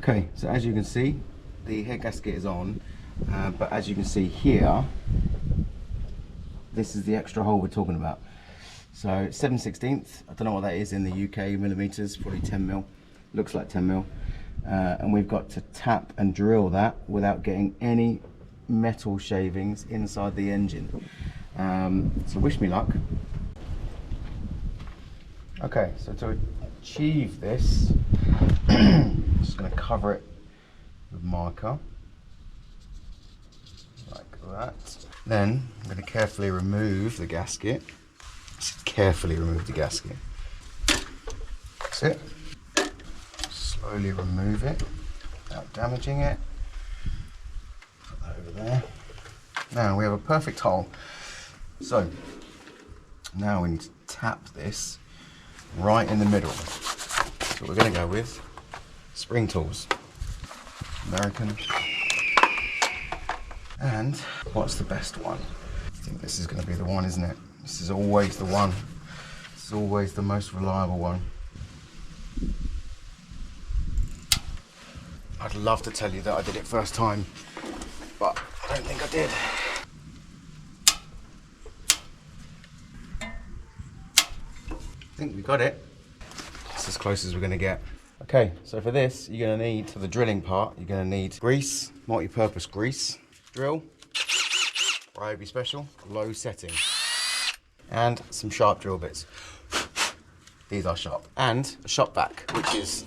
Okay, so as you can see, the head gasket is on, but as you can see here, this is the extra hole we're talking about. So 7/16, I don't know what that is in the UK millimeters, probably 10 mil, looks like 10 mil. And we've got to tap and drill that without getting any metal shavings inside the engine. So wish me luck. Okay, so to achieve this, I'm just going to cover it with marker, like that. Then I'm going to carefully remove the gasket. Carefully remove the gasket. That's it. Slowly remove it without damaging it. Put that over there. Now we have a perfect hole. So now we need to tap this right in the middle. So we're going to go with spring tools, American. And what's the best one? I think this is going to be the one, isn't it? This is always the one. This is always the most reliable one. I'd love to tell you that I did it first time, but I don't think I did. I think we got it. That's as close as we're going to get. Okay, so for this, you're going to need, for the drilling part, you're going to need grease, multi-purpose grease, drill, Ryobi Special, low setting, and some sharp drill bits. These are sharp. And a shop vac, which is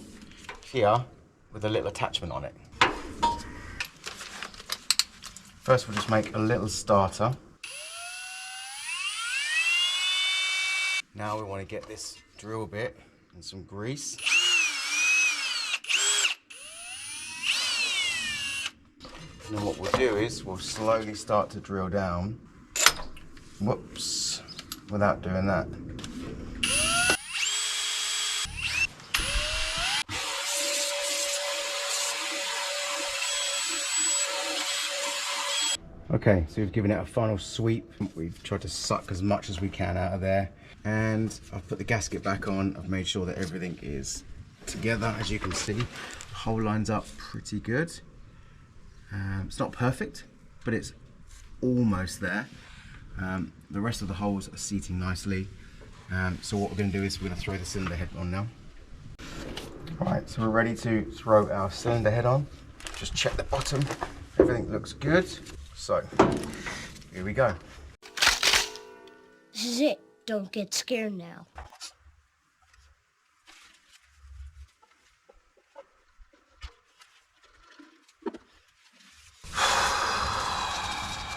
here with a little attachment on it. First, we'll just make a little starter. Now we want to get this drill bit and some grease. And then what we'll do is we'll slowly start to drill down. Whoops, without doing that. Okay, so we've given it a final sweep. We've tried to suck as much as we can out of there. And I've put the gasket back on. I've made sure that everything is together. As you can see, the hole lines up pretty good. It's not perfect, but it's almost there. The rest of the holes are seating nicely. So what we're going to do is we're going to throw the cylinder head on now. Right, so we're ready to throw our cylinder head on. Just check the bottom. Everything looks good. So, here we go. This is it. Don't get scared now.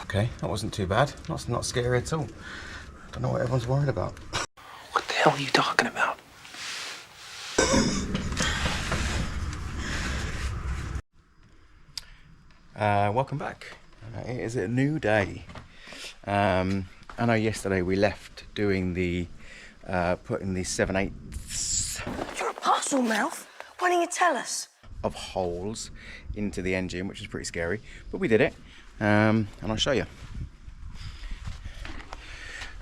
Okay, that wasn't too bad. Not scary at all. Don't know what everyone's worried about. What the hell are you talking about? Welcome back. It is a new day. I know yesterday we left doing the putting the 7/8 You're a parcel mouth. Why didn't you tell us? of holes into the engine, which is pretty scary, but we did it, and I'll show you.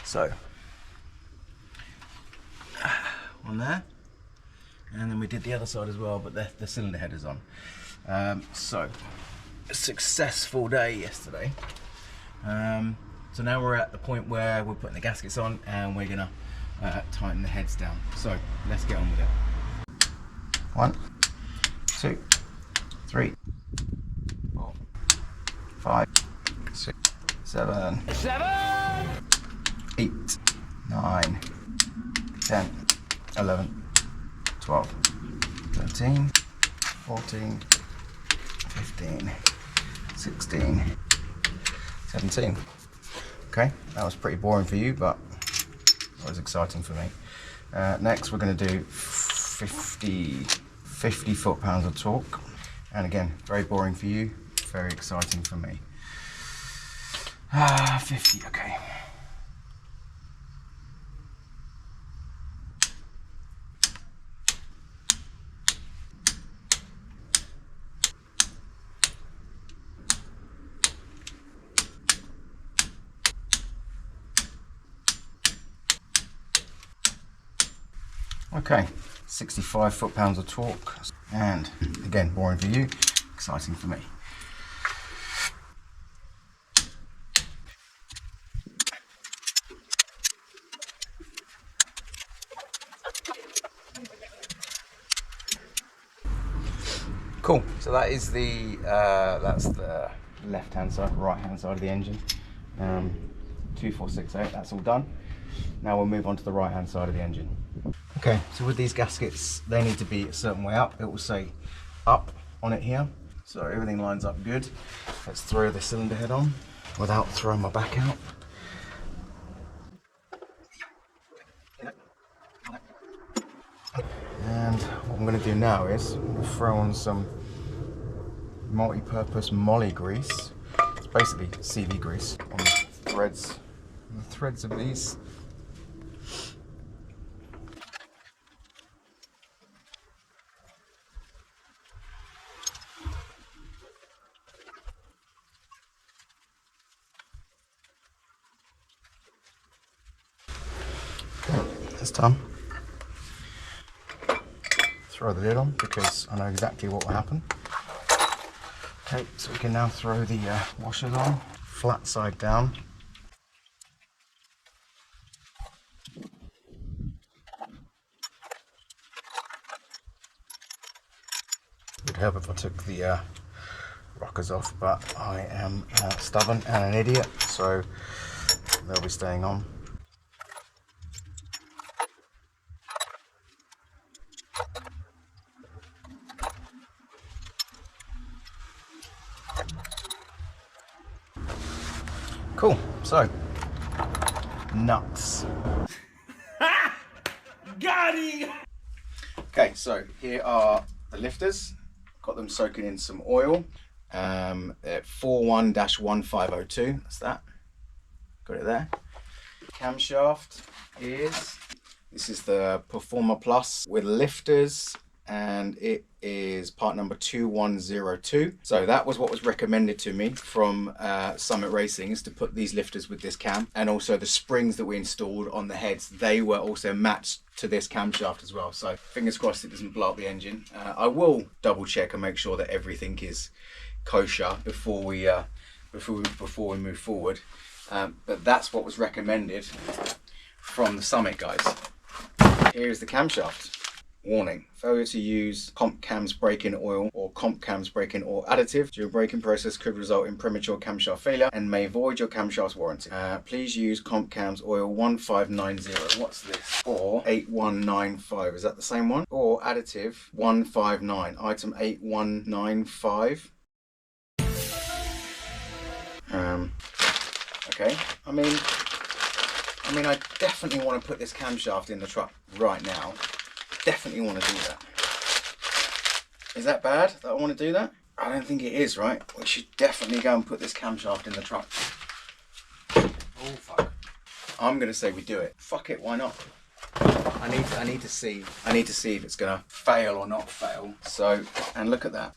So on there, and then we did the other side as well, but the cylinder head is on. So a successful day yesterday. So now we're at the point where we're putting the gaskets on and we're gonna tighten the heads down. So let's get on with it. 1, 2, 3, 4, 5, 6, 7, 8, 9, 10, 11, 12, 13, 14, 15, 16, 17. Okay, that was pretty boring for you, but it was exciting for me. Next, we're going to do 50 foot-pounds of torque. And again, very boring for you, very exciting for me. 50, okay. Okay, 65 foot-pounds of torque. And again, boring for you, exciting for me. Cool. So that is that's the left-hand side, right-hand side of the engine. 2468. That's all done. Now we'll move on to the right-hand side of the engine. Okay. So with these gaskets, they need to be a certain way up. It will say up on it here, so everything lines up good. Let's throw the cylinder head on without throwing my back out. And what I'm going to do now is I'm going to throw on some multi-purpose moly grease. It's basically CV grease on the threads of these. Okay, that's done. Throw the lid on because I know exactly what will happen. Okay, so we can now throw the washers on, flat side down. Would help if I took the rockers off, but I am stubborn and an idiot, so they'll be staying on. Cool, so nuts. Got him! Okay, so here are the lifters. Got them soaking in some oil. At 41-1502, that's that. Got it there. Camshaft this is the Performer-Plus with lifters, and it is part number 2102. So that was what was recommended to me from Summit Racing, is to put these lifters with this cam, and also the springs that we installed on the heads, they were also matched to this camshaft as well. So fingers crossed it doesn't blow up the engine. I will double check and make sure that everything is kosher before we move forward. But that's what was recommended from the Summit guys. Here's the camshaft. Warning, failure to use comp cams brake-in oil or comp cams brake-in oil additive during braking process could result in premature camshaft failure and may void your camshaft's warranty. Please use comp cams oil 1590. What's this? Or 8195. Is that the same one? Or additive 159. Item 8195. Okay. I mean, I definitely want to put this camshaft in the truck right now. Definitely want to do that. Is that bad that I want to do that? I don't think it is, right? We should definitely go and put this camshaft in the truck. Oh fuck. I'm gonna say we do it. Fuck it, why not? I need to see if it's gonna fail or not fail. So, and look at that.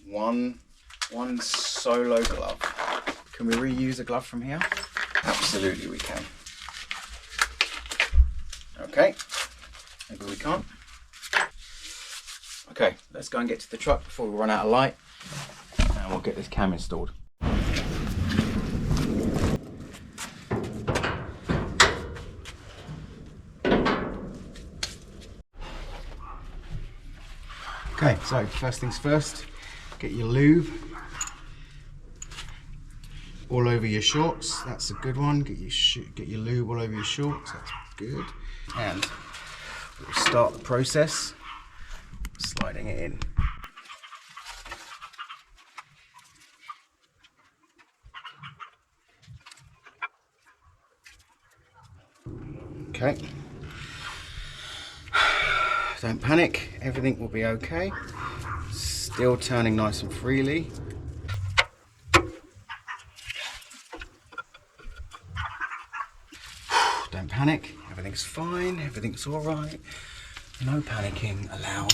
One solo glove. Can we reuse a glove from here? Absolutely we can. Okay. Maybe we can't. Okay, let's go and get to the truck before we run out of light, and we'll get this cam installed. Okay, so first things first, get your lube all over your shorts. That's a good one. Get your lube all over your shorts. That's good. And we'll start the process, sliding it in. Okay. Don't panic, everything will be okay. Still turning nice and freely. Don't panic, everything's fine, everything's all right. No panicking allowed.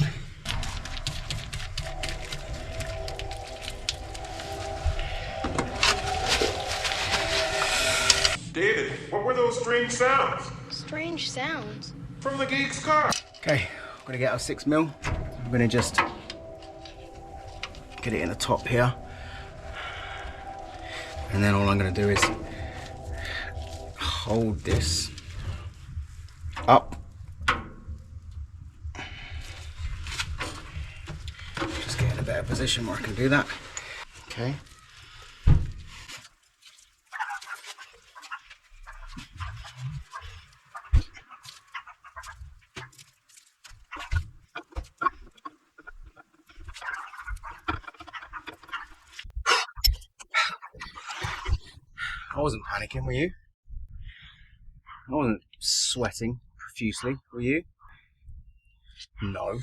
David, what were those strange sounds? Strange sounds. From the geek's car. Okay, I'm gonna get our 6mm, gonna just get it in the top here. And then all I'm gonna do is hold this up. Just get in a better position where I can do that. Okay. I wasn't panicking, were you? I wasn't sweating profusely, were you? No.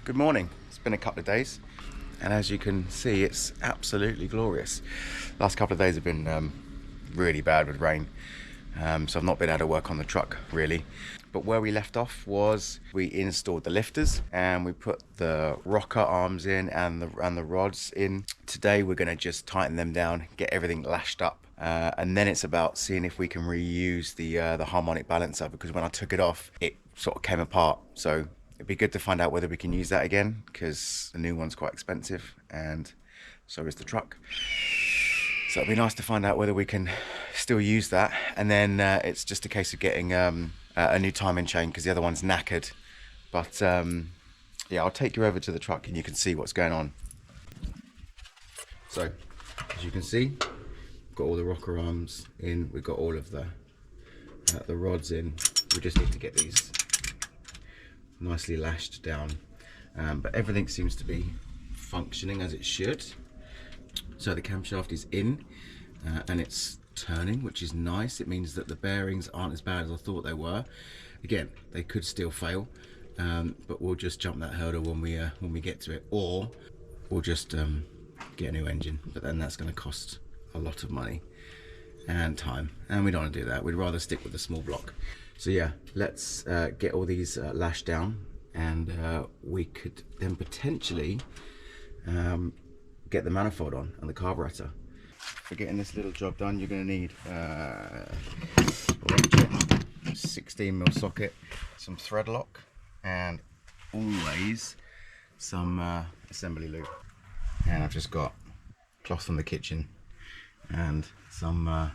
Good morning. It's been a couple of days, and as you can see, it's absolutely glorious. Last couple of days have been really bad with rain, so I've not been able to work on the truck really. But where we left off was we installed the lifters and we put the rocker arms in and the rods in. Today we're going to just tighten them down, get everything lashed up, and then it's about seeing if we can reuse the harmonic balancer, because when I took it off it sort of came apart. So it'd be good to find out whether we can use that again, because the new one's quite expensive and so is the truck. So it'd be nice to find out whether we can still use that, and then it's just a case of getting a new timing chain, because the other one's knackered. But yeah, I'll take you over to the truck and you can see what's going on. So as you can see, we've got all the rocker arms in, we've got all of the rods in. We just need to get these nicely lashed down, but everything seems to be functioning as it should. So the camshaft is in and it's turning, which is nice. It means that the bearings aren't as bad as I thought they were. Again, they could still fail, but we'll just jump that hurdle when we get to it, or we'll just get a new engine, but then that's going to cost a lot of money and time, and we don't want to do that. We'd rather stick with the small block. So yeah, let's get all these lashed down, and we could then potentially get the manifold on and the carburetor. For getting this little job done, you're going to need a 16mm socket, some thread lock, and always some assembly lube. And I've just got cloth from the kitchen and some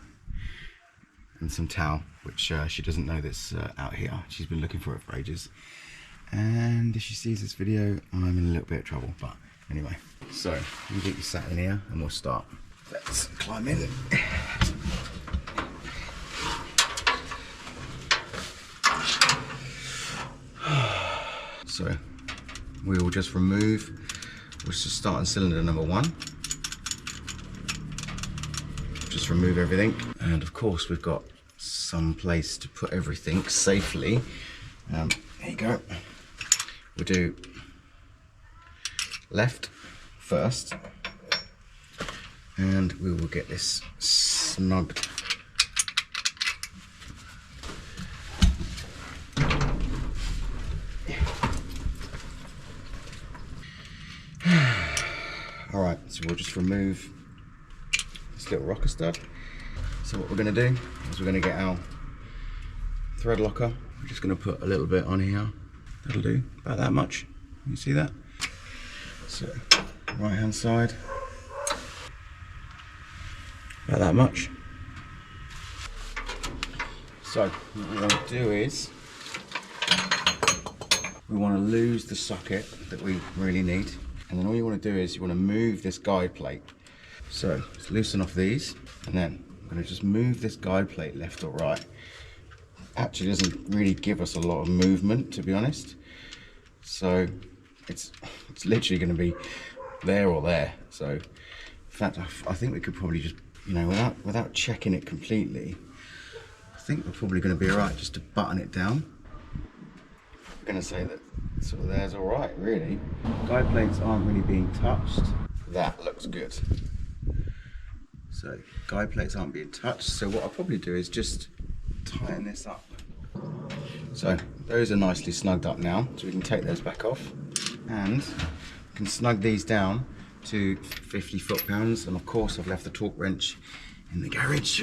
towel, which she doesn't know that's out here. She's been looking for it for ages, and if she sees this video, I'm in a little bit of trouble. But anyway, so you get you sat in here and we'll start. Let's climb in. So we will just remove, we'll just start on cylinder number 1. Just remove everything, and of course we've got some place to put everything safely. There you go. We'll do left first, and we will get this snugged. All right, so we'll just remove this little rocker stud. So what we're going to do is we're going to get our thread locker. We're just going to put a little bit on here. That'll do, about that much. You see that? So right hand side, about that much. So what we want to do is we want to lose the socket that we really need, and then all you want to do is you want to move this guide plate. So let's loosen off these, and then I'm going to just move this guide plate left or right. Actually doesn't really give us a lot of movement, to be honest. So it's literally going to be there or there. So in fact, I think we could probably just you know, without checking it completely, I think we're probably going to be alright just to button it down. I'm going to say that sort of there's alright, really. Guide plates aren't really being touched. That looks good. So guide plates aren't being touched. So what I'll probably do is just tighten this up. So those are nicely snugged up now, so we can take those back off. And we can snug these down to 50 foot-pounds, and of course I've left the torque wrench in the garage.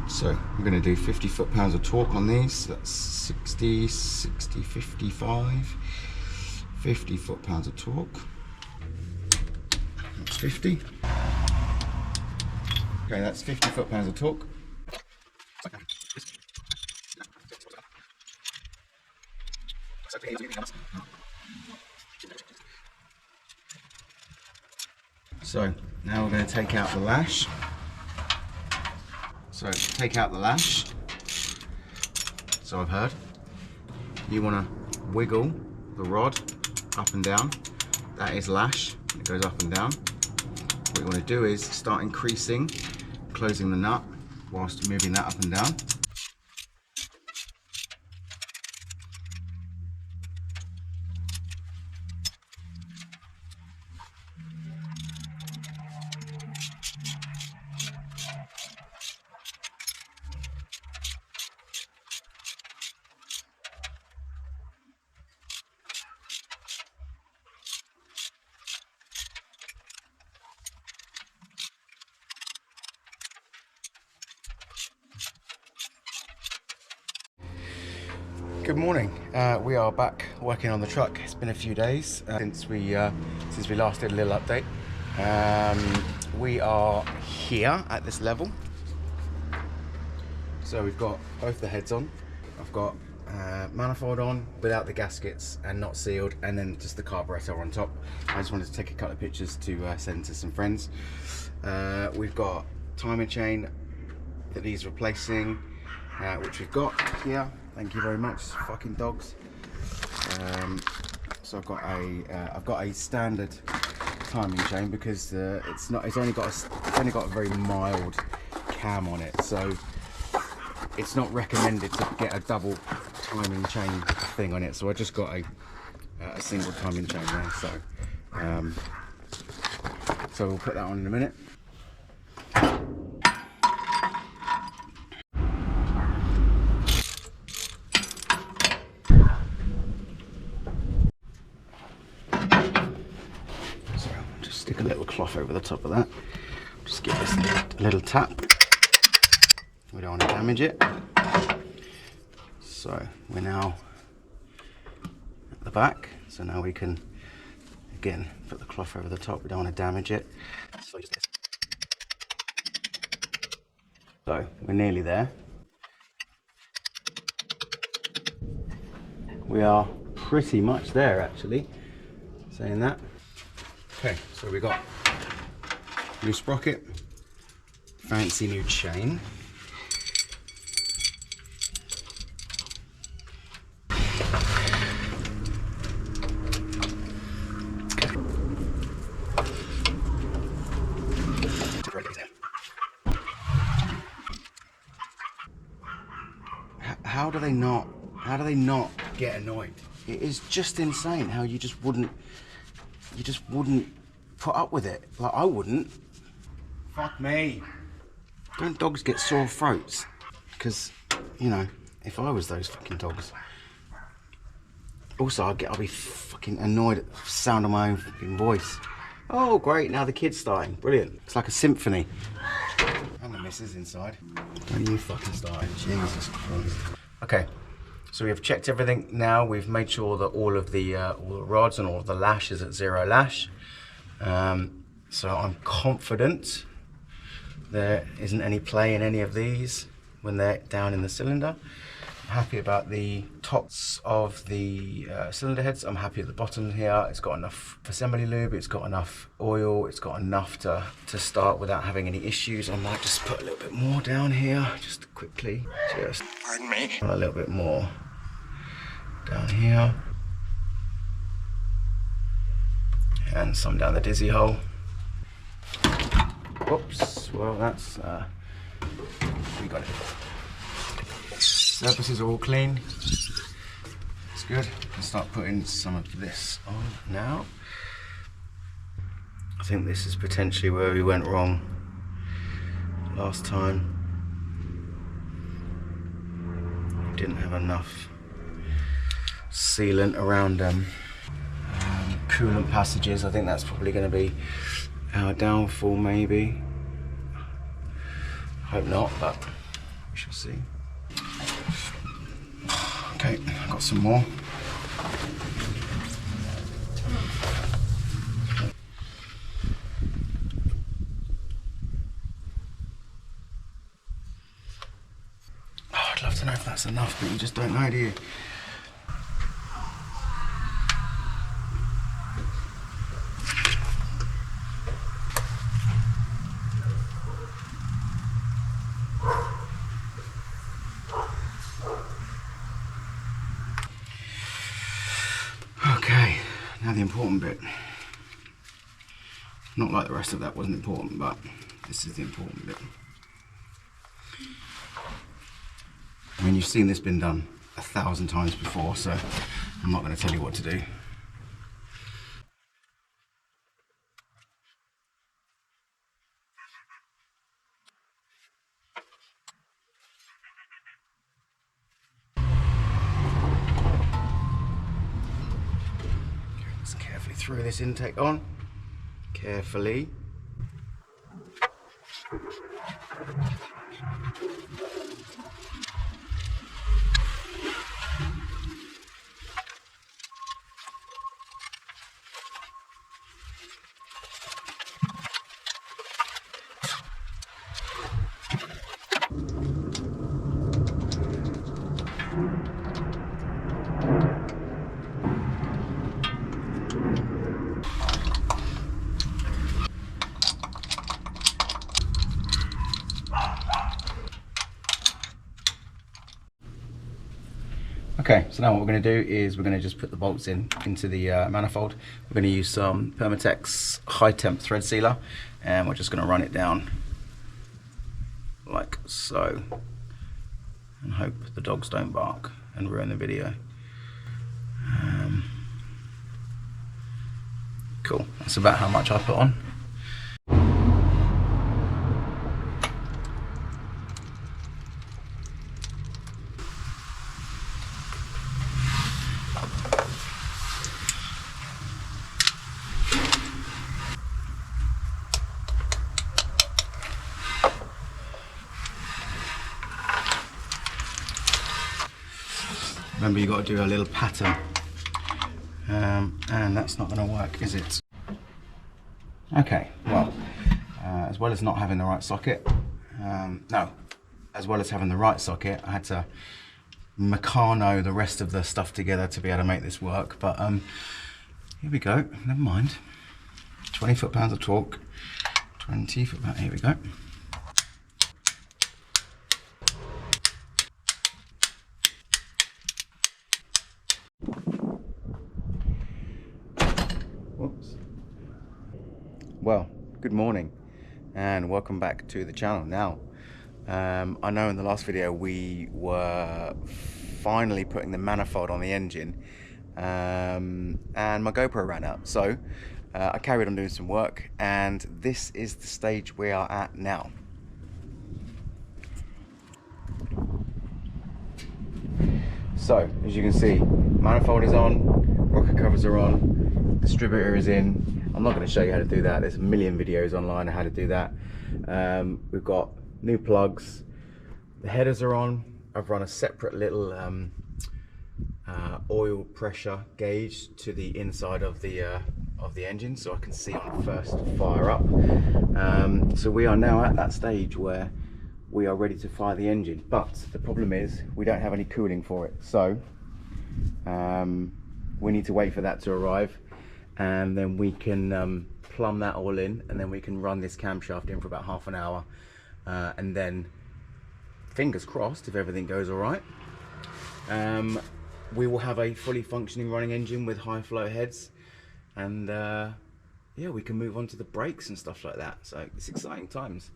So I'm going to do 50 foot-pounds of torque on these. So that's 60, 60, 55, 50 foot-pounds of torque. That's 50. Okay, that's 50 foot-pounds of torque. So now we're going to take out the lash. So take out the lash. So I've heard. You want to wiggle the rod up and down. That is lash. It goes up and down. What you want to do is start increasing, closing the nut whilst moving that up and down. Good morning. We are back working on the truck. It's been a few days since we last did a little update. We are here at this level. So we've got both the heads on. I've got manifold on without the gaskets and not sealed, and then just the carburetor on top. I just wanted to take a couple of pictures to send to some friends. We've got timing chain that he's replacing, which we've got here. Thank you very much, fucking dogs. So I've got a standard timing chain because it's only got a very mild cam on it, so it's not recommended to get a double timing chain thing on it. So I just got a single timing chain there. So we'll put that on in a minute. Stick a little cloth over the top of that. Just give this a little tap. We don't want to damage it. So we're now at the back. So now we can, again, put the cloth over the top. We don't want to damage it. So just this. So we're nearly there. We are pretty much there, actually, saying that. Okay, so we got new sprocket, fancy new chain. How do they not get annoyed? It is just insane how you just wouldn't put up with it. Like, I wouldn't. Fuck me. Don't dogs get sore throats? Because, you know, if I was those fucking dogs. Also, I'll be fucking annoyed at the sound of my own fucking voice. Oh, great, now the kid's starting. Brilliant. It's like a symphony. And the missus inside. When are you fucking starting? Jesus Christ. Okay. So we have checked everything now. We've made sure that all the rods and all of the lash is at 0 lash. So I'm confident there isn't any play in any of these when they're down in the cylinder. I'm happy about the tops of the cylinder heads. I'm happy at the bottom here. It's got enough assembly lube, it's got enough oil, it's got enough to start without having any issues. I might just put a little bit more down here, just quickly. Just Pardon me. a little bit more down here. And some down the dizzy hole. Oops, well that's, we got it. Surfaces are all clean. It's good. Let's start putting some of this on now. I think this is potentially where we went wrong last time. We didn't have enough sealant around coolant passages. I think that's probably going to be our downfall, maybe. Hope not, but we shall see. Okay, I've got some more. Oh, I'd love to know if that's enough, but you just don't know, do you? Okay, now the important bit. Not like the rest of that wasn't important, but this is the important bit. I mean, you've seen this been done 1,000 times before, so I'm not going to tell you what to do. Let's carefully throw this intake on. Carefully. Okay, so now what we're going to do is we're going to just put the bolts into the manifold. We're going to use some Permatex high temp thread sealer, and we're just going to run it down like so, and hope the dogs don't bark and ruin the video. Cool, that's about how much I put on. Remember, you've got to do a little pattern, and that's not going to work, is it? Okay, well, as well as not having the right socket, as well as having the right socket, I had to Meccano the rest of the stuff together to be able to make this work, but here we go, never mind. 20 foot-pounds of torque, 20 foot-pounds, here we go. Whoops. Well, good morning and welcome back to the channel. Now, I know in the last video we were finally putting the manifold on the engine, and my GoPro ran out, so I carried on doing some work, and this is the stage we are at now. So, as you can see, manifold is on, rocker covers are on, distributor is in. I'm not going to show you how to do that. There's a million videos online on how to do that. We've got new plugs. The headers are on. I've run a separate little oil pressure gauge to the inside of the engine, so I can see on first fire up. So we are now at that stage where we are ready to fire the engine, but the problem is we don't have any cooling for it. So we need to wait for that to arrive, and then we can plumb that all in, and then we can run this camshaft in for about half an hour, and then fingers crossed, if everything goes all right, we will have a fully functioning running engine with high flow heads, and yeah, we can move on to the brakes and stuff like that. So it's exciting times.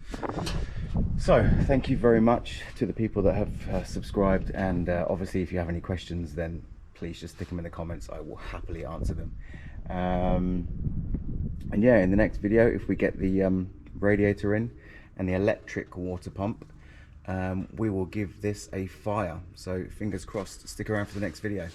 So thank you very much to the people that have subscribed, and obviously if you have any questions, then please just stick them in the comments. I will happily answer them. And yeah, in the next video, if we get the radiator in and the electric water pump, we will give this a fire. So fingers crossed. Stick around for the next video.